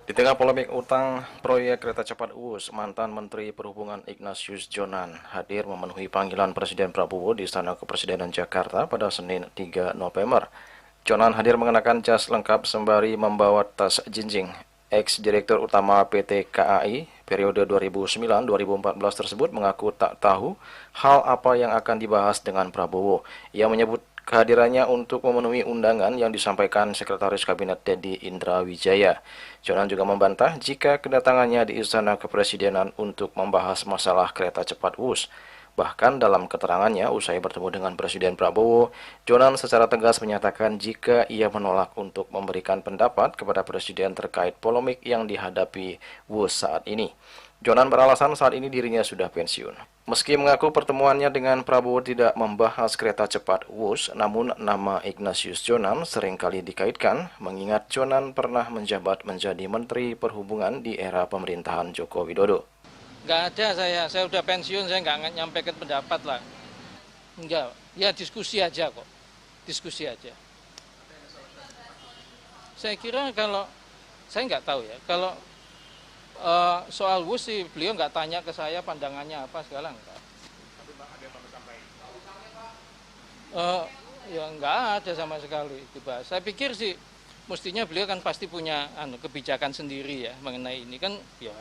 Di tengah polemik utang proyek kereta cepat Wush, mantan Menteri Perhubungan Ignatius Jonan hadir memenuhi panggilan Presiden Prabowo di Istana Kepresidenan Jakarta pada Senin 3 November. Jonan hadir mengenakan jas lengkap sembari membawa tas jinjing. Ex-Direktur Utama PT KAI periode 2009-2014 tersebut mengaku tak tahu hal apa yang akan dibahas dengan Prabowo. Ia menyebut kehadirannya untuk memenuhi undangan yang disampaikan Sekretaris Kabinet Dedi Indra Wijaya. Jonan juga membantah jika kedatangannya di Istana Kepresidenan untuk membahas masalah kereta cepat Wush. Bahkan dalam keterangannya usai bertemu dengan Presiden Prabowo, Jonan secara tegas menyatakan jika ia menolak untuk memberikan pendapat kepada Presiden terkait polemik yang dihadapi Wush saat ini. Jonan beralasan saat ini dirinya sudah pensiun. Meski mengaku pertemuannya dengan Prabowo tidak membahas kereta cepat Wush, namun nama Ignatius Jonan seringkali dikaitkan, mengingat Jonan pernah menjabat menjadi Menteri Perhubungan di era pemerintahan Joko Widodo. Nggak ada saya udah pensiun, saya nggak nyampaikan pendapat lah. Enggak, ya diskusi aja kok, diskusi aja. Saya kira kalau, saya nggak tahu ya, kalau soal Wush sih beliau nggak tanya ke saya pandangannya apa segala enggak. Ya nggak ada sama sekali dibahas. Saya pikir sih mestinya beliau kan pasti punya kebijakan sendiri ya mengenai ini kan ya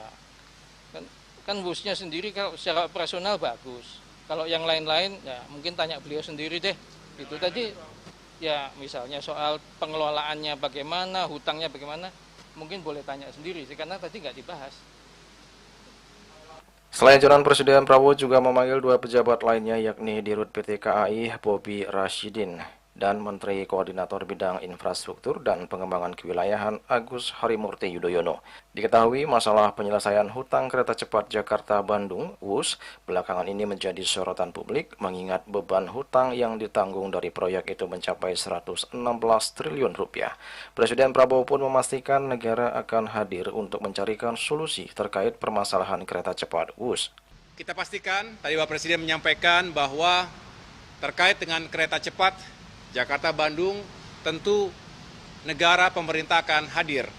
kan busnya sendiri kalau secara operasional bagus. Kalau yang lain-lain ya mungkin tanya beliau sendiri deh. Itu tadi ya misalnya soal pengelolaannya bagaimana, hutangnya bagaimana, mungkin boleh tanya sendiri sih karena tadi nggak dibahas. Selain jalan Presiden Prabowo juga memanggil 2 pejabat lainnya yakni Dirut PT KAI Bobi Rashidin dan Menteri Koordinator Bidang Infrastruktur dan Pengembangan Kewilayahan Agus Harimurti Yudhoyono. Diketahui masalah penyelesaian hutang kereta cepat Jakarta-Bandung (WUS) belakangan ini menjadi sorotan publik mengingat beban hutang yang ditanggung dari proyek itu mencapai 116 triliun rupiah. Presiden Prabowo pun memastikan negara akan hadir untuk mencarikan solusi terkait permasalahan kereta cepat WUS. Kita pastikan, tadi Bapak Presiden menyampaikan bahwa terkait dengan kereta cepat Jakarta-Bandung, tentu negara pemerintah akan hadir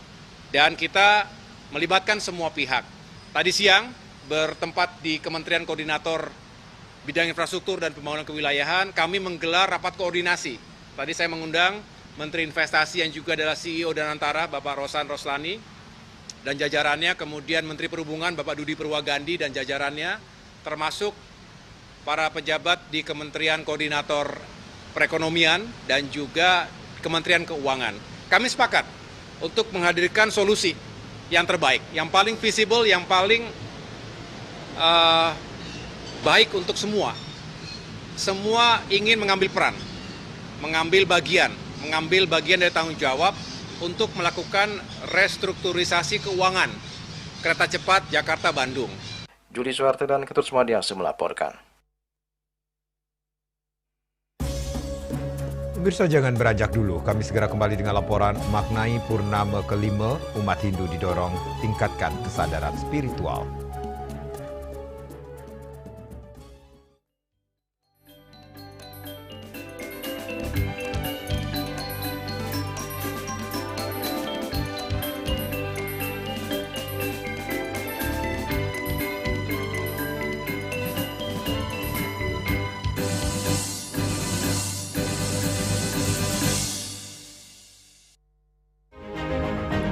dan kita melibatkan semua pihak. Tadi siang bertempat di Kementerian Koordinator Bidang Infrastruktur dan Pembangunan Kewilayahan, kami menggelar rapat koordinasi. Tadi saya mengundang Menteri Investasi yang juga adalah CEO Danantara, Bapak Rosan Roslani, dan jajarannya, kemudian Menteri Perhubungan, Bapak Dudi Purwagandi dan jajarannya, termasuk para pejabat di Kementerian Koordinator Perekonomian dan juga Kementerian Keuangan. Kami sepakat untuk menghadirkan solusi yang terbaik, yang paling visible, yang paling baik untuk semua. Semua ingin mengambil peran, mengambil bagian dari tanggung jawab untuk melakukan restrukturisasi keuangan kereta cepat Jakarta-Bandung. Juli Suwarte dan Ketut Sumadiasi melaporkan. Pemirsa jangan beranjak dulu, kami segera kembali dengan laporan maknai purnama kelima umat Hindu didorong tingkatkan kesadaran spiritual.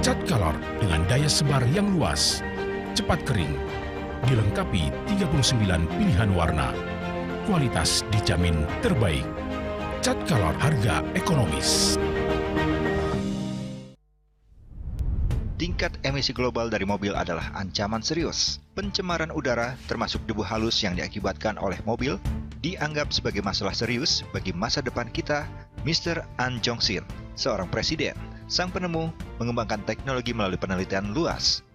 Cat Color dengan daya sebar yang luas, cepat kering, dilengkapi 39 pilihan warna. Kualitas dijamin terbaik. Cat Color harga ekonomis. Tingkat emisi global dari mobil adalah ancaman serius. Pencemaran udara termasuk debu halus yang diakibatkan oleh mobil dianggap sebagai masalah serius bagi masa depan kita. Mr. An Jong-sin, seorang presiden, sang penemu, mengembangkan teknologi melalui penelitian luas.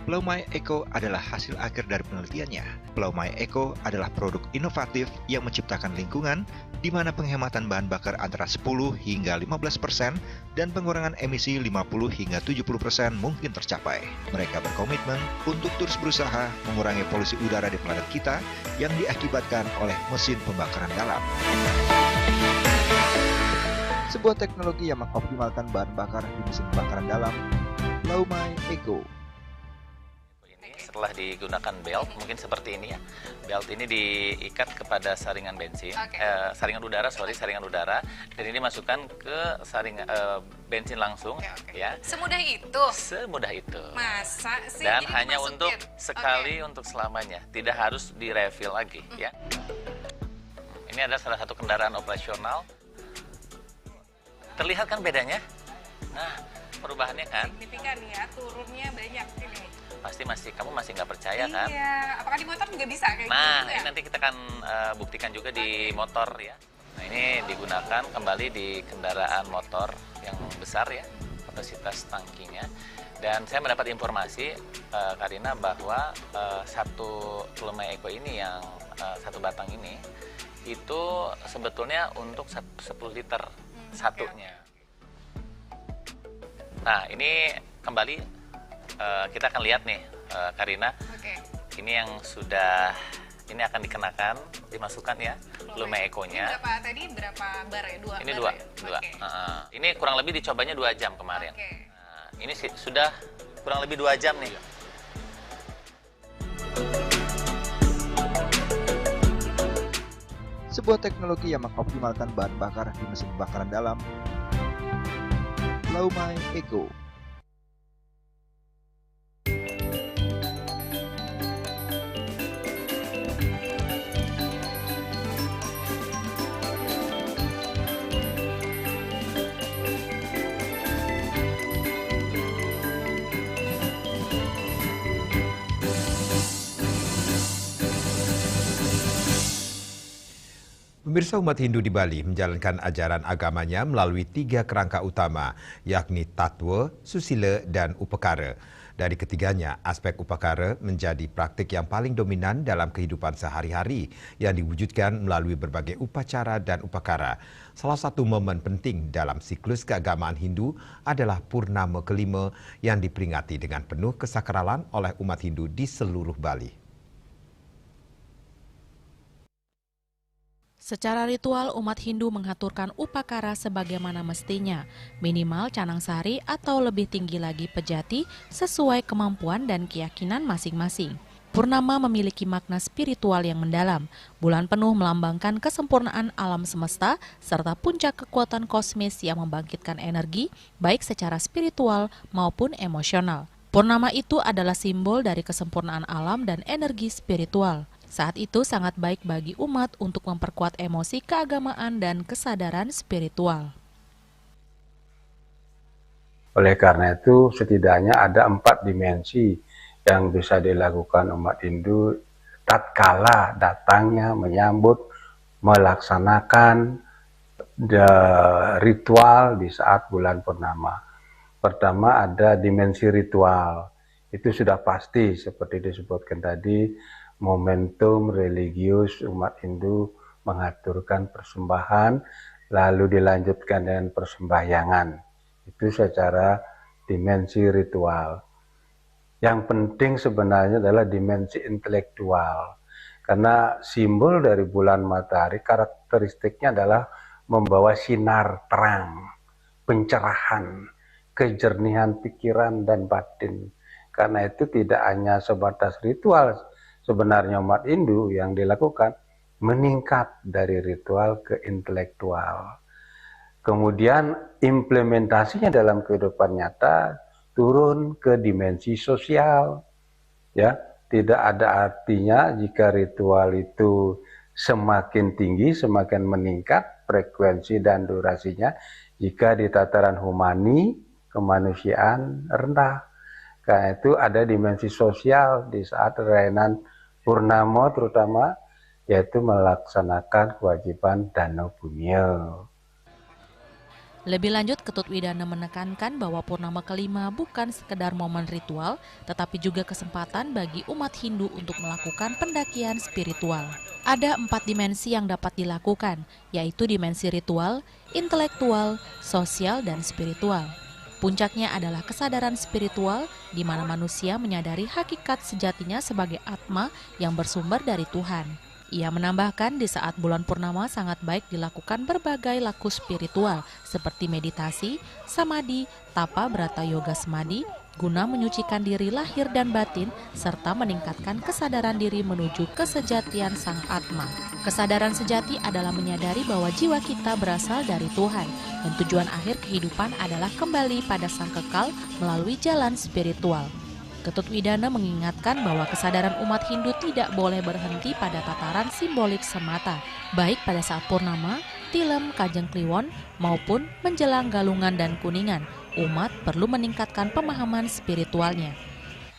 Plough My Eco adalah hasil akhir dari penelitiannya. Plough My Eco adalah produk inovatif yang menciptakan lingkungan di mana penghematan bahan bakar antara 10 hingga 15% dan pengurangan emisi 50 hingga 70% mungkin tercapai. Mereka berkomitmen untuk terus berusaha mengurangi polusi udara di planet kita yang diakibatkan oleh mesin pembakaran dalam. Sebuah teknologi yang mengoptimalkan bahan bakar di mesin pembakaran dalam. Plough My Eco. Setelah digunakan belt, mungkin seperti ini ya. Belt ini diikat kepada saringan bensin, saringan udara, dan ini masukkan ke saringan bensin langsung, ya. Semudah itu? Semudah itu. Masa sih? Dan jadi hanya dimasukin? untuk sekali, untuk selamanya, tidak harus di-refill lagi, ya. Ini adalah salah satu kendaraan operasional. Terlihat kan bedanya? Nah, perubahannya kan? Signifikan ya, turunnya banyak ini. Pasti kamu masih nggak percaya kan? Iya, apakah di motor juga bisa kayak nah, gitu ini ya? nanti kita akan buktikan juga di motor ya. Nah, ini digunakan kembali di kendaraan motor yang besar ya, kapasitas tangkinya. Dan saya mendapat informasi, Karina, bahwa satu Plough My Eco ini yang satu batang ini, itu sebetulnya untuk 10 liter satunya. Nah, ini kembali kita akan lihat nih, Karina. Ini yang sudah, ini akan dikenakan, dimasukkan ya, Plough My Eco-nya. Ini berapa bar ya? Ini dua. Ini kurang lebih dicobanya 2 jam kemarin. Nah, ini sudah kurang lebih 2 jam nih. Sebuah teknologi yang mengoptimalkan bahan bakar di mesin pembakaran dalam. Laumai Eko. Pemirsa, umat Hindu di Bali menjalankan ajaran agamanya melalui 3 kerangka utama, yakni Tatwa, Susila, dan Upakara. Dari ketiganya, aspek Upakara menjadi praktik yang paling dominan dalam kehidupan sehari-hari yang diwujudkan melalui berbagai upacara dan upakara. Salah satu momen penting dalam siklus keagamaan Hindu adalah Purnama kelima yang diperingati dengan penuh kesakralan oleh umat Hindu di seluruh Bali. Secara ritual, umat Hindu mengaturkan upakara sebagaimana mestinya, minimal canang sari atau lebih tinggi lagi pejati sesuai kemampuan dan keyakinan masing-masing. Purnama memiliki makna spiritual yang mendalam. Bulan penuh melambangkan kesempurnaan alam semesta serta puncak kekuatan kosmis yang membangkitkan energi, baik secara spiritual maupun emosional. Purnama itu adalah simbol dari kesempurnaan alam dan energi spiritual. Saat itu sangat baik bagi umat untuk memperkuat emosi keagamaan dan kesadaran spiritual. Oleh karena itu, setidaknya ada 4 dimensi yang bisa dilakukan umat Hindu tatkala datangnya menyambut, melaksanakan ritual di saat bulan purnama. Pertama ada dimensi ritual, itu sudah pasti seperti disebutkan tadi, momentum religius umat Hindu mengaturkan persembahan, lalu dilanjutkan dengan persembahyangan. Itu secara dimensi ritual. Yang penting sebenarnya adalah dimensi intelektual. Karena simbol dari bulan matahari karakteristiknya adalah membawa sinar terang, pencerahan, kejernihan pikiran dan batin. Karena itu tidak hanya sebatas ritual, sebenarnya umat Hindu yang dilakukan meningkat dari ritual ke intelektual. Kemudian implementasinya dalam kehidupan nyata turun ke dimensi sosial. Ya, tidak ada artinya jika ritual itu semakin tinggi, semakin meningkat frekuensi dan durasinya, jika di tataran humani, kemanusiaan rendah. Karena itu ada dimensi sosial di saat rainan Purnama terutama, yaitu melaksanakan kewajiban Dano Punya. Lebih lanjut, Ketut Widana menekankan bahwa Purnama kelima bukan sekedar momen ritual, tetapi juga kesempatan bagi umat Hindu untuk melakukan pendakian spiritual. Ada 4 dimensi yang dapat dilakukan, yaitu dimensi ritual, intelektual, sosial, dan spiritual. Puncaknya adalah kesadaran spiritual di mana manusia menyadari hakikat sejatinya sebagai atma yang bersumber dari Tuhan. Ia menambahkan di saat bulan purnama sangat baik dilakukan berbagai laku spiritual seperti meditasi, samadhi, tapa brata yoga samadhi, guna menyucikan diri lahir dan batin serta meningkatkan kesadaran diri menuju kesejatian sang atma. Kesadaran sejati adalah menyadari bahwa jiwa kita berasal dari Tuhan dan tujuan akhir kehidupan adalah kembali pada sang kekal melalui jalan spiritual. Ketut Widana mengingatkan bahwa kesadaran umat Hindu tidak boleh berhenti pada tataran simbolik semata, baik pada saat purnama, tilem, kajeng kliwon, maupun menjelang galungan dan kuningan. Umat perlu meningkatkan pemahaman spiritualnya.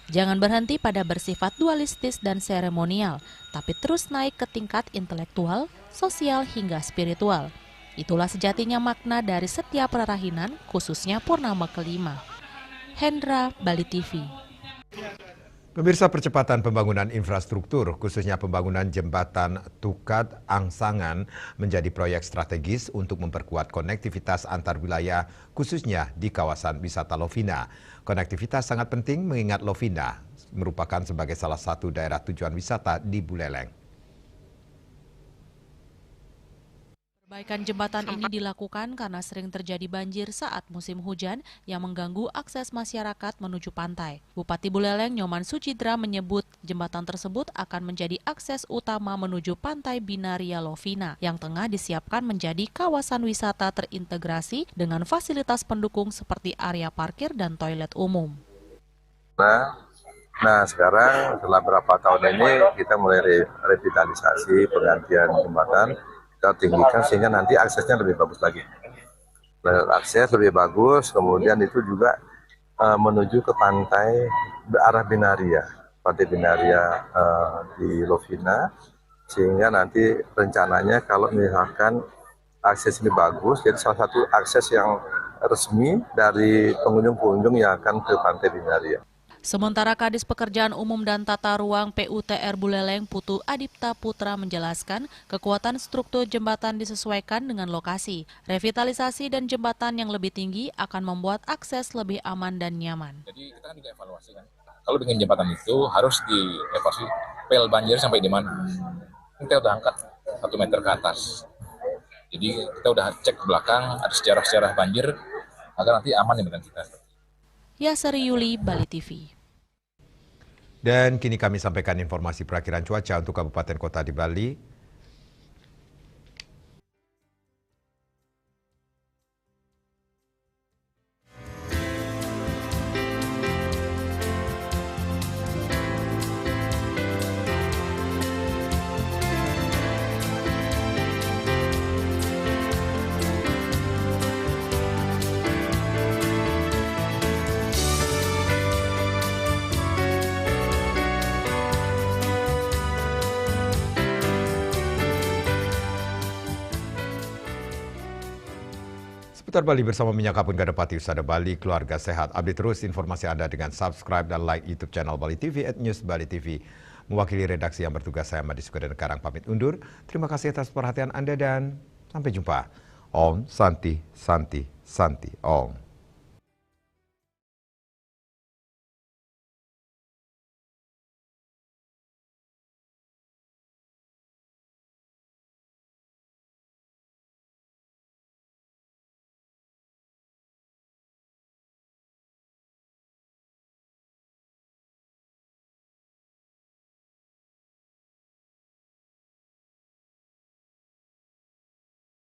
Jangan berhenti pada bersifat dualistis dan seremonial, tapi terus naik ke tingkat intelektual, sosial, hingga spiritual. Itulah sejatinya makna dari setiap rerahinan, khususnya purnama kelima. Hendra, Bali TV. Pemirsa, percepatan pembangunan infrastruktur, khususnya pembangunan jembatan Tukat Angsangan, menjadi proyek strategis untuk memperkuat konektivitas antar wilayah, khususnya di kawasan wisata Lovina. Konektivitas sangat penting mengingat Lovina merupakan sebagai salah satu daerah tujuan wisata di Buleleng. Perbaikan jembatan ini dilakukan karena sering terjadi banjir saat musim hujan yang mengganggu akses masyarakat menuju pantai. Bupati Buleleng Nyoman Sucidra menyebut jembatan tersebut akan menjadi akses utama menuju Pantai Binaria Lovina yang tengah disiapkan menjadi kawasan wisata terintegrasi dengan fasilitas pendukung seperti area parkir dan toilet umum. Nah sekarang setelah beberapa tahun ini kita mulai revitalisasi penggantian jembatan. Kita tinggikan sehingga nanti aksesnya lebih bagus lagi. Akses lebih bagus, kemudian itu juga menuju ke pantai arah Binaria, Pantai Binaria di Lovina, sehingga nanti rencananya kalau misalkan akses ini bagus, jadi salah satu akses yang resmi dari pengunjung-pengunjung yang akan ke Pantai Binaria. Sementara Kadis Pekerjaan Umum dan Tata Ruang PUTR Buleleng Putu Adipta Putra menjelaskan kekuatan struktur jembatan disesuaikan dengan lokasi. Revitalisasi dan jembatan yang lebih tinggi akan membuat akses lebih aman dan nyaman. Jadi kita kan juga evaluasi kan. Kalau bikin jembatan itu harus dievaluasi pel banjir sampai di mana. Kita udah angkat 1 meter ke atas. Jadi kita udah cek ke belakang ada sejarah-sejarah banjir agar nanti aman jembatan kita. Yasari Yuli, Bali TV. Dan kini kami sampaikan informasi perakhiran cuaca untuk kabupaten kota di Bali. Seputar Bali bersama Minyak Kapun Gadapati Usada Bali, keluarga sehat. Update terus informasi Anda dengan subscribe dan like YouTube channel Bali TV @News Bali TV. Mewakili redaksi yang bertugas, saya Madi Sukadana Karang pamit undur. Terima kasih atas perhatian Anda dan sampai jumpa. Om Santi Santi Santi Om.